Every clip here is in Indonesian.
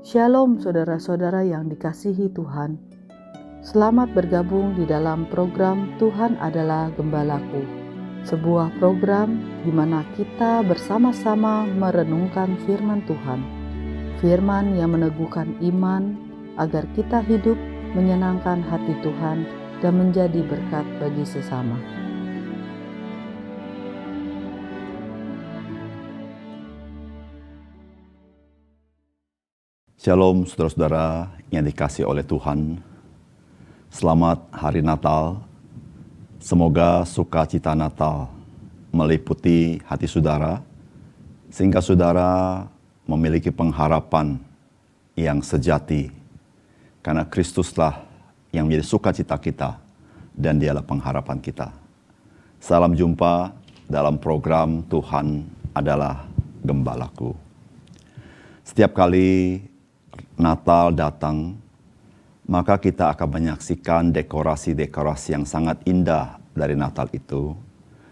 Shalom saudara-saudara yang dikasihi Tuhan. Selamat bergabung di dalam program Tuhan Adalah Gembalaku. Sebuah program di mana kita bersama-sama merenungkan firman Tuhan. Firman yang meneguhkan iman agar kita hidup menyenangkan hati Tuhan dan menjadi berkat bagi sesama. Shalom saudara-saudara yang dikasihi oleh Tuhan. Selamat Hari Natal. Semoga sukacita Natal meliputi hati saudara, sehingga saudara memiliki pengharapan yang sejati. Karena Kristuslah yang menjadi sukacita kita dan Dialah pengharapan kita. Salam jumpa dalam program Tuhan Adalah Gembalaku. Setiap kali Natal datang, maka kita akan menyaksikan dekorasi-dekorasi yang sangat indah dari Natal itu,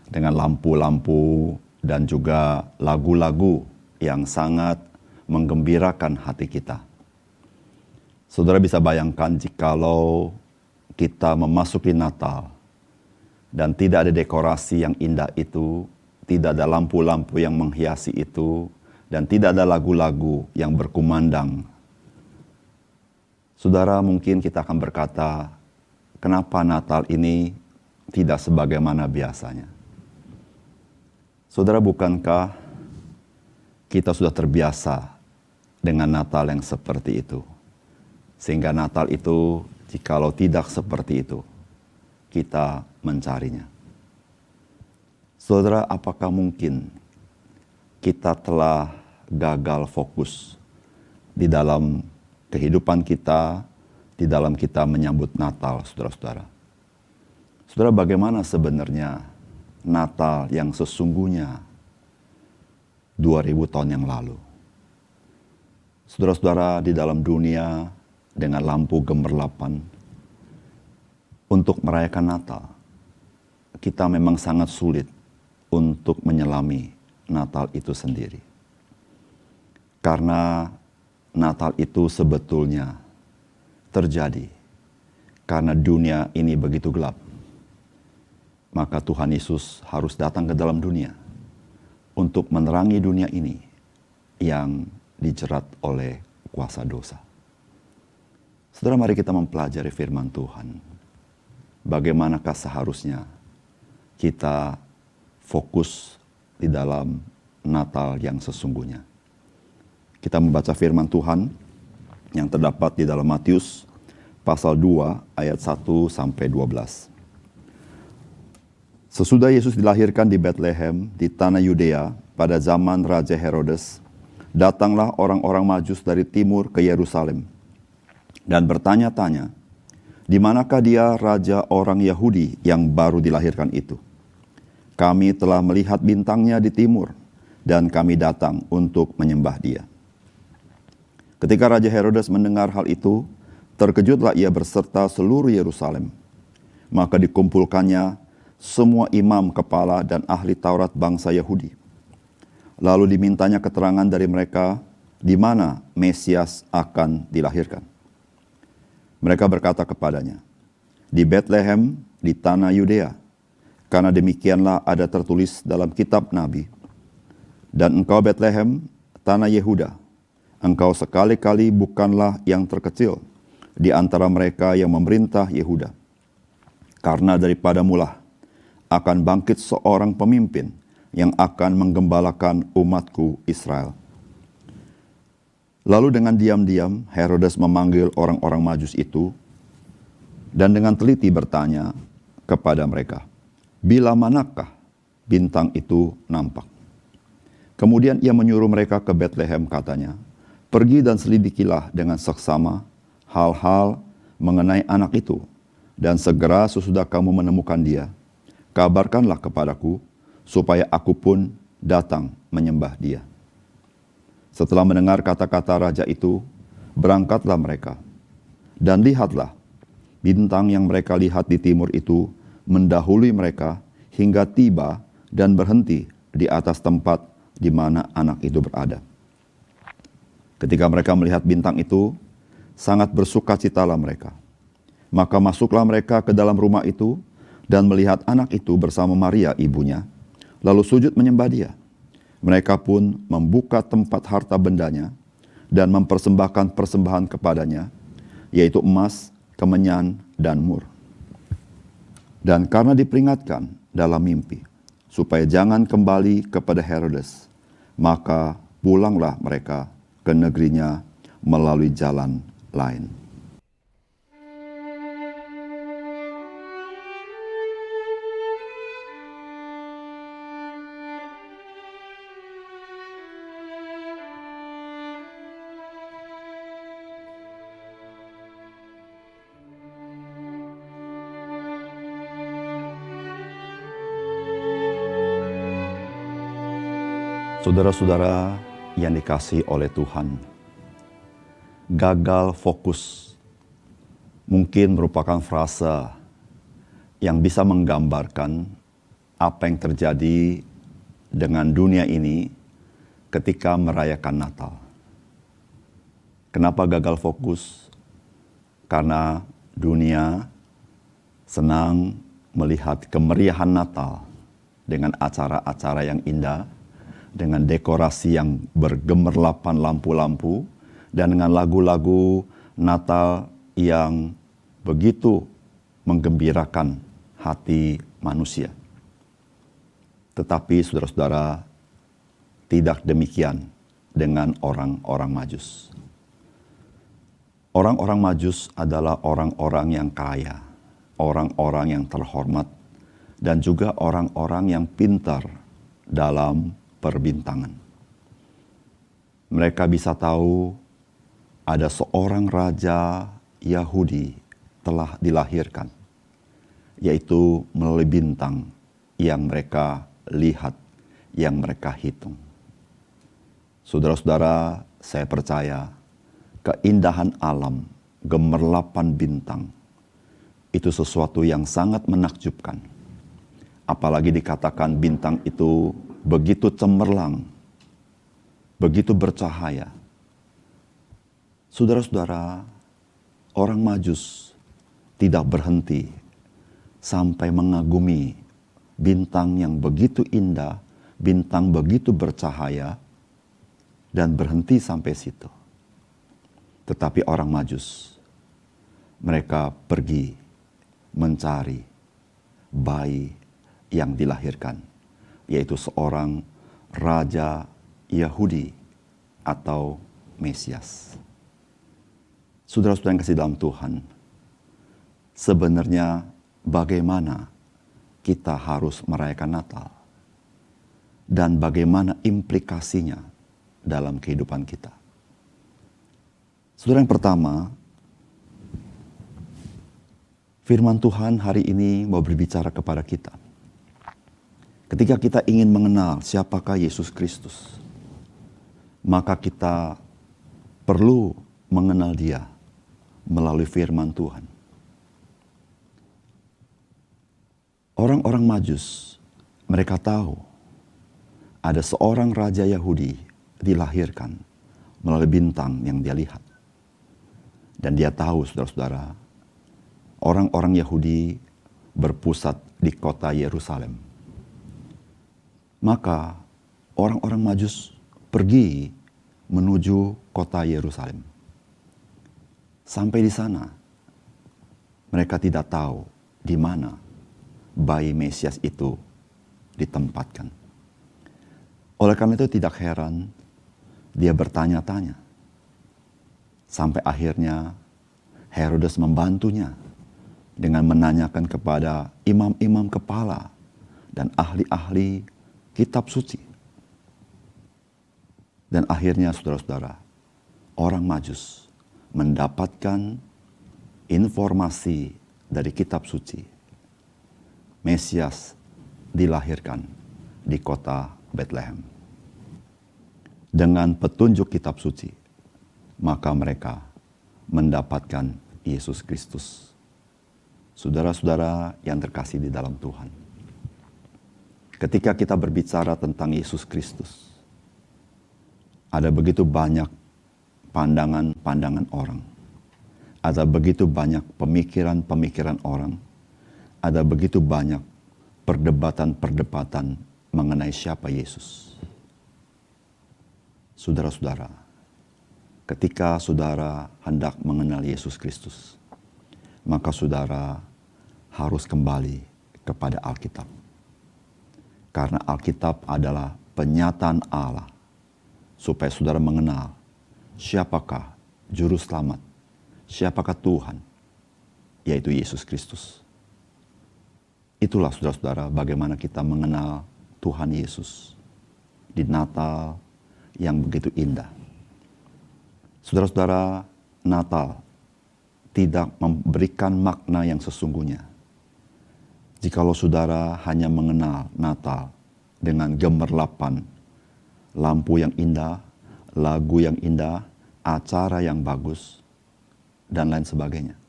dengan lampu-lampu dan juga lagu-lagu yang sangat menggembirakan hati kita. Saudara bisa bayangkan jikalau kita memasuki Natal dan tidak ada dekorasi yang indah itu, tidak ada lampu-lampu yang menghiasi itu, dan tidak ada lagu-lagu yang berkumandang. Saudara, mungkin kita akan berkata, kenapa Natal ini tidak sebagaimana biasanya? Saudara, bukankah kita sudah terbiasa dengan Natal yang seperti itu? Sehingga Natal itu, jikalau tidak seperti itu, kita mencarinya. Saudara, apakah mungkin kita telah gagal fokus di dalam kehidupan kita, di dalam kita menyambut Natal, saudara-saudara? Saudara, bagaimana sebenarnya Natal yang sesungguhnya 2000 tahun yang lalu? Saudara-saudara, di dalam dunia dengan lampu gemerlapan untuk merayakan Natal, kita memang sangat sulit untuk menyelami Natal itu sendiri. Karena Natal itu sebetulnya terjadi karena dunia ini begitu gelap. Maka Tuhan Yesus harus datang ke dalam dunia untuk menerangi dunia ini yang dijerat oleh kuasa dosa. Saudara, mari kita mempelajari firman Tuhan. Bagaimanakah seharusnya kita fokus di dalam Natal yang sesungguhnya? Kita membaca firman Tuhan yang terdapat di dalam Matius pasal 2 ayat 1 sampai 12. Sesudah Yesus dilahirkan di Bethlehem di tanah Yudea pada zaman Raja Herodes, datanglah orang-orang Majus dari timur ke Yerusalem dan bertanya-tanya, di manakah dia raja orang Yahudi yang baru dilahirkan itu? Kami telah melihat bintangnya di timur dan kami datang untuk menyembah dia. Ketika Raja Herodes mendengar hal itu, terkejutlah ia berserta seluruh Yerusalem. Maka dikumpulkannya semua imam kepala dan ahli Taurat bangsa Yahudi. Lalu dimintanya keterangan dari mereka di mana Mesias akan dilahirkan. Mereka berkata kepadanya, di Bethlehem di tanah Yudea, karena demikianlah ada tertulis dalam kitab Nabi. Dan engkau Bethlehem, tanah Yehuda, engkau sekali-kali bukanlah yang terkecil di antara mereka yang memerintah Yehuda. Karena daripadamulah akan bangkit seorang pemimpin yang akan menggembalakan umatku Israel. Lalu dengan diam-diam Herodes memanggil orang-orang Majus itu dan dengan teliti bertanya kepada mereka, bila manakah bintang itu nampak? Kemudian ia menyuruh mereka ke Bethlehem, katanya, pergi dan selidikilah dengan seksama hal-hal mengenai anak itu, dan segera sesudah kamu menemukan dia, kabarkanlah kepadaku, supaya aku pun datang menyembah dia. Setelah mendengar kata-kata raja itu, berangkatlah mereka. Dan lihatlah, bintang yang mereka lihat di timur itu mendahului mereka hingga tiba dan berhenti di atas tempat di mana anak itu berada. Ketika mereka melihat bintang itu, sangat bersukacitalah mereka. Maka masuklah mereka ke dalam rumah itu dan melihat anak itu bersama Maria ibunya, lalu sujud menyembah dia. Mereka pun membuka tempat harta bendanya dan mempersembahkan persembahan kepadanya, yaitu emas, kemenyan, dan mur. Dan karena diperingatkan dalam mimpi, supaya jangan kembali kepada Herodes, maka pulanglah mereka ke negerinya melalui jalan lain. Saudara-saudara yang dikasihi oleh Tuhan, gagal fokus mungkin merupakan frasa yang bisa menggambarkan apa yang terjadi dengan dunia ini ketika merayakan Natal. Kenapa gagal fokus? Karena dunia senang melihat kemeriahan Natal dengan acara-acara yang indah, dengan dekorasi yang bergemerlapan lampu-lampu, dan dengan lagu-lagu Natal yang begitu menggembirakan hati manusia. Tetapi saudara-saudara, tidak demikian dengan orang-orang Majus. Orang-orang Majus adalah orang-orang yang kaya, orang-orang yang terhormat, dan juga orang-orang yang pintar dalam perbintangan. Mereka bisa tahu ada seorang raja Yahudi telah dilahirkan, yaitu melalui bintang yang mereka lihat, yang mereka hitung. Saudara-saudara, saya percaya keindahan alam, gemerlapan bintang, itu sesuatu yang sangat menakjubkan. Apalagi dikatakan bintang itu begitu cemerlang, begitu bercahaya. Saudara-saudara, orang Majus tidak berhenti sampai mengagumi bintang yang begitu indah, bintang begitu bercahaya, dan berhenti sampai situ. Tetapi orang Majus, mereka pergi mencari bayi yang dilahirkan, yaitu seorang raja Yahudi atau Mesias. Saudara-saudara yang kasih dalam Tuhan, sebenarnya bagaimana kita harus merayakan Natal dan bagaimana implikasinya dalam kehidupan kita. Saudara, yang pertama, firman Tuhan hari ini mau berbicara kepada kita. Ketika kita ingin mengenal siapakah Yesus Kristus, maka kita perlu mengenal Dia melalui firman Tuhan. Orang-orang Majus, mereka tahu ada seorang raja Yahudi dilahirkan melalui bintang yang dia lihat. Dan dia tahu, saudara-saudara, orang-orang Yahudi berpusat di kota Yerusalem. Maka orang-orang Majus pergi menuju kota Yerusalem. Sampai di sana, mereka tidak tahu di mana bayi Mesias itu ditempatkan. Oleh karena itu tidak heran dia bertanya-tanya. Sampai akhirnya Herodes membantunya dengan menanyakan kepada imam-imam kepala dan ahli-ahli kitab suci. Dan akhirnya saudara-saudara, orang Majus mendapatkan informasi dari kitab suci. Mesias dilahirkan di kota Bethlehem. Dengan petunjuk kitab suci, maka mereka mendapatkan Yesus Kristus. Saudara-saudara yang terkasih di dalam Tuhan, ketika kita berbicara tentang Yesus Kristus, ada begitu banyak pandangan-pandangan orang. Ada begitu banyak pemikiran-pemikiran orang. Ada begitu banyak perdebatan-perdebatan mengenai siapa Yesus. Saudara-saudara, ketika saudara hendak mengenal Yesus Kristus, maka saudara harus kembali kepada Alkitab. Karena Alkitab adalah penyataan Allah, supaya saudara mengenal siapakah Juru Selamat, siapakah Tuhan, yaitu Yesus Kristus. Itulah saudara-saudara bagaimana kita mengenal Tuhan Yesus di Natal yang begitu indah. Saudara-saudara, Natal tidak memberikan makna yang sesungguhnya jikalau saudara hanya mengenal Natal dengan gemerlapan, lampu yang indah, lagu yang indah, acara yang bagus, dan lain sebagainya.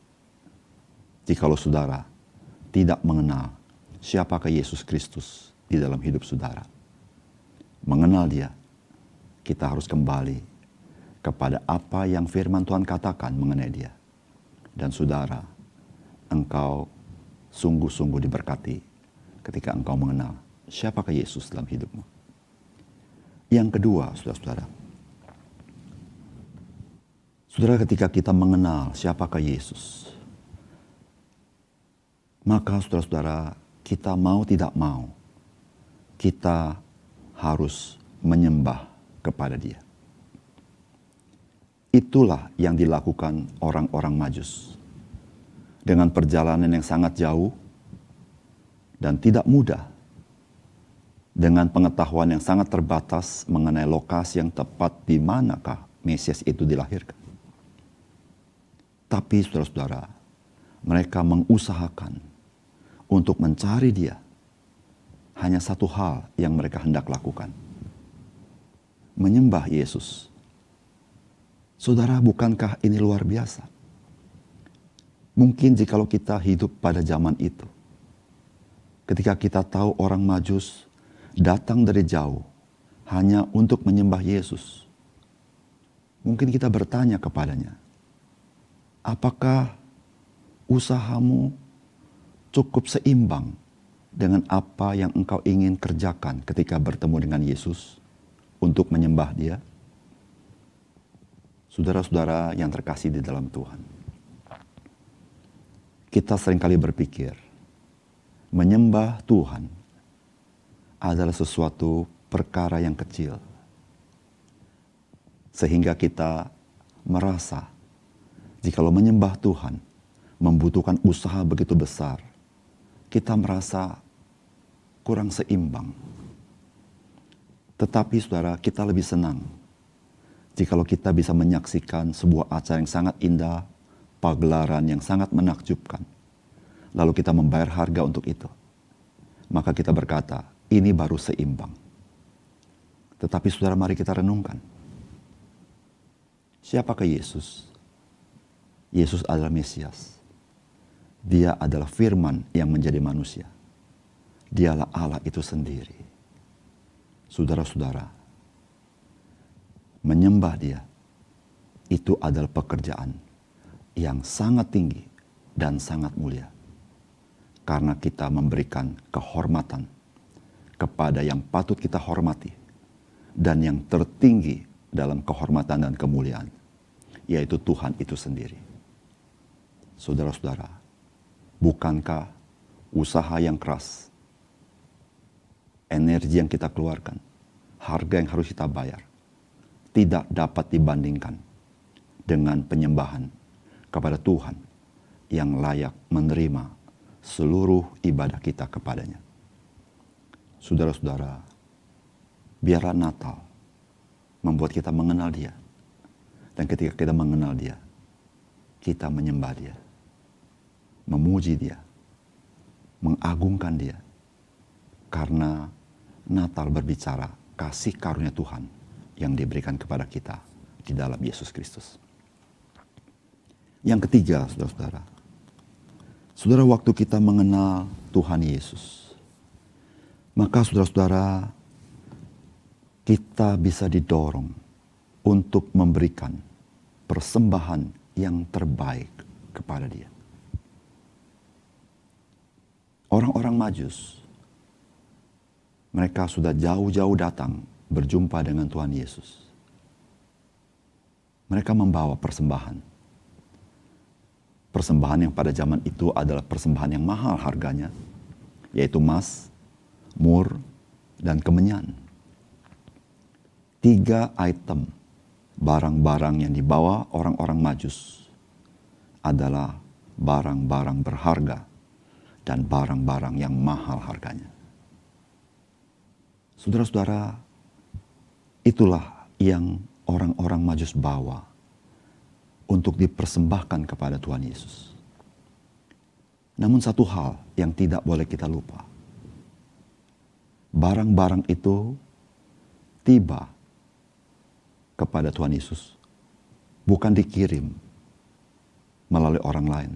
Jikalau saudara tidak mengenal siapakah Yesus Kristus di dalam hidup saudara, mengenal Dia, kita harus kembali kepada apa yang firman Tuhan katakan mengenai Dia. Dan saudara, engkau sungguh-sungguh diberkati ketika engkau mengenal siapakah Yesus dalam hidupmu. Yang kedua, saudara-saudara, ketika kita mengenal siapakah Yesus, maka saudara-saudara, kita mau tidak mau, kita harus menyembah kepada Dia. Itulah yang dilakukan orang-orang Majus. Dengan perjalanan yang sangat jauh dan tidak mudah, dengan pengetahuan yang sangat terbatas mengenai lokasi yang tepat di manakah Mesias itu dilahirkan. Tapi saudara-saudara, mereka mengusahakan untuk mencari Dia. Hanya satu hal yang mereka hendak lakukan, menyembah Yesus. Saudara, bukankah ini luar biasa? Mungkin jikalau kita hidup pada zaman itu, ketika kita tahu orang Majus datang dari jauh hanya untuk menyembah Yesus, mungkin kita bertanya kepadanya, apakah usahamu cukup seimbang dengan apa yang engkau ingin kerjakan ketika bertemu dengan Yesus untuk menyembah Dia? Saudara-saudara yang terkasih di dalam Tuhan, kita seringkali berpikir menyembah Tuhan adalah sesuatu perkara yang kecil, sehingga kita merasa jikalau menyembah Tuhan membutuhkan usaha begitu besar, kita merasa kurang seimbang. Tetapi saudara, kita lebih senang jikalau kita bisa menyaksikan sebuah acara yang sangat indah, pagelaran yang sangat menakjubkan, lalu kita membayar harga untuk itu. Maka kita berkata, ini baru seimbang. Tetapi saudara, mari kita renungkan. Siapakah Yesus? Yesus adalah Mesias. Dia adalah firman yang menjadi manusia. Dialah Allah itu sendiri. Saudara-saudara, menyembah Dia itu adalah pekerjaan yang sangat tinggi dan sangat mulia. Karena kita memberikan kehormatan kepada yang patut kita hormati dan yang tertinggi dalam kehormatan dan kemuliaan, yaitu Tuhan itu sendiri. Saudara-saudara, bukankah usaha yang keras, energi yang kita keluarkan, harga yang harus kita bayar, tidak dapat dibandingkan dengan penyembahan kepada Tuhan yang layak menerima seluruh ibadah kita kepadanya. Saudara-saudara, biarlah Natal membuat kita mengenal Dia. Dan ketika kita mengenal Dia, kita menyembah Dia, memuji Dia, mengagungkan Dia. Karena Natal berbicara kasih karunia Tuhan yang diberikan kepada kita di dalam Yesus Kristus. Yang ketiga, saudara-saudara, waktu kita mengenal Tuhan Yesus, maka saudara-saudara, kita bisa didorong untuk memberikan persembahan yang terbaik kepada Dia. Orang-orang Majus, mereka sudah jauh-jauh datang berjumpa dengan Tuhan Yesus. Mereka membawa persembahan. Persembahan yang pada zaman itu adalah persembahan yang mahal harganya, yaitu emas, mur, dan kemenyan. 3 item barang-barang yang dibawa orang-orang Majus adalah barang-barang berharga dan barang-barang yang mahal harganya. Saudara-saudara, itulah yang orang-orang Majus bawa untuk dipersembahkan kepada Tuhan Yesus. Namun satu hal yang tidak boleh kita lupa. Barang-barang itu tiba kepada Tuhan Yesus, bukan dikirim melalui orang lain,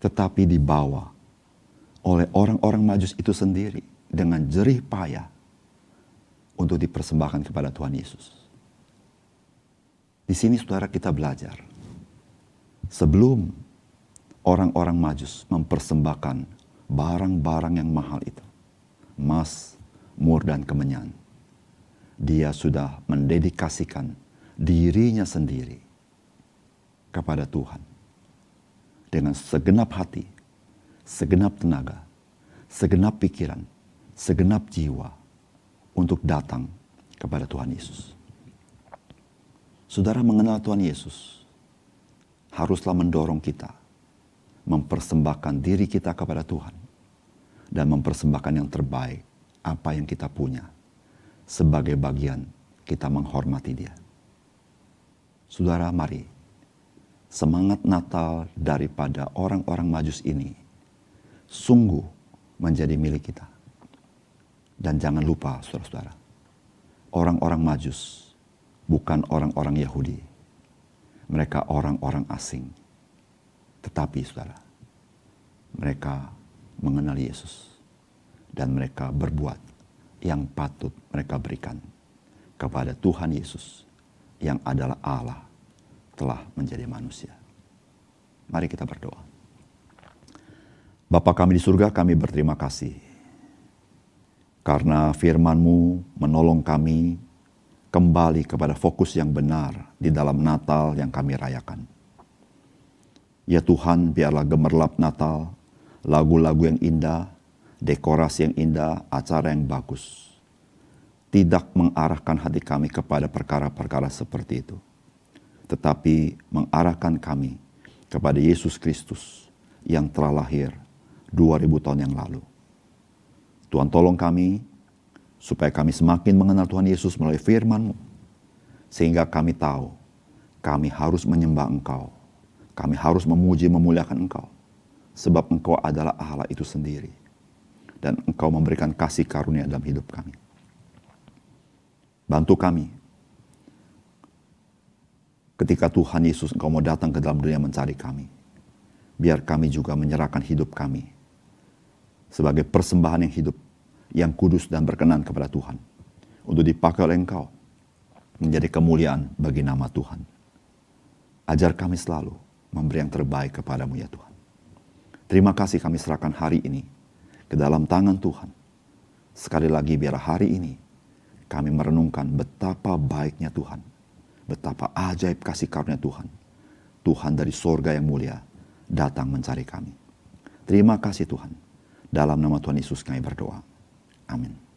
tetapi dibawa oleh orang-orang Majus itu sendiri dengan jerih payah untuk dipersembahkan kepada Tuhan Yesus. Di sini saudara kita belajar, sebelum orang-orang Majus mempersembahkan barang-barang yang mahal itu, emas, mur, dan kemenyan, dia sudah mendedikasikan dirinya sendiri kepada Tuhan dengan segenap hati, segenap tenaga, segenap pikiran, segenap jiwa untuk datang kepada Tuhan Yesus. Saudara, mengenal Tuhan Yesus haruslah mendorong kita mempersembahkan diri kita kepada Tuhan dan mempersembahkan yang terbaik apa yang kita punya sebagai bagian kita menghormati Dia. Saudara, mari semangat Natal daripada orang-orang Majus ini sungguh menjadi milik kita. Dan jangan lupa saudara-saudara, orang-orang Majus bukan orang-orang Yahudi. Mereka orang-orang asing. Tetapi saudara, mereka mengenal Yesus. Dan mereka berbuat yang patut mereka berikan kepada Tuhan Yesus yang adalah Allah telah menjadi manusia. Mari kita berdoa. Bapa kami di surga, kami berterima kasih karena firman-Mu menolong kami kembali kepada fokus yang benar di dalam Natal yang kami rayakan. Ya Tuhan, biarlah gemerlap Natal, lagu-lagu yang indah, dekorasi yang indah, acara yang bagus, tidak mengarahkan hati kami kepada perkara-perkara seperti itu, tetapi mengarahkan kami kepada Yesus Kristus yang telah lahir 2000 tahun yang lalu. Tuhan, tolong kami supaya kami semakin mengenal Tuhan Yesus melalui firman-Mu, sehingga kami tahu kami harus menyembah Engkau, kami harus memuji memuliakan Engkau, sebab Engkau adalah Allah itu sendiri, dan Engkau memberikan kasih karunia dalam hidup kami. Bantu kami ketika Tuhan Yesus Engkau mau datang ke dalam dunia mencari kami, biar kami juga menyerahkan hidup kami sebagai persembahan yang hidup, yang kudus dan berkenan kepada Tuhan, untuk dipakai oleh Engkau menjadi kemuliaan bagi nama Tuhan. Ajar kami selalu memberi yang terbaik kepadamu ya Tuhan. Terima kasih kami serahkan hari ini ke dalam tangan Tuhan. Sekali lagi biar hari ini kami merenungkan betapa baiknya Tuhan, betapa ajaib kasih karunia Tuhan. Tuhan dari sorga yang mulia datang mencari kami. Terima kasih Tuhan. Dalam nama Tuhan Yesus kami berdoa. Amin.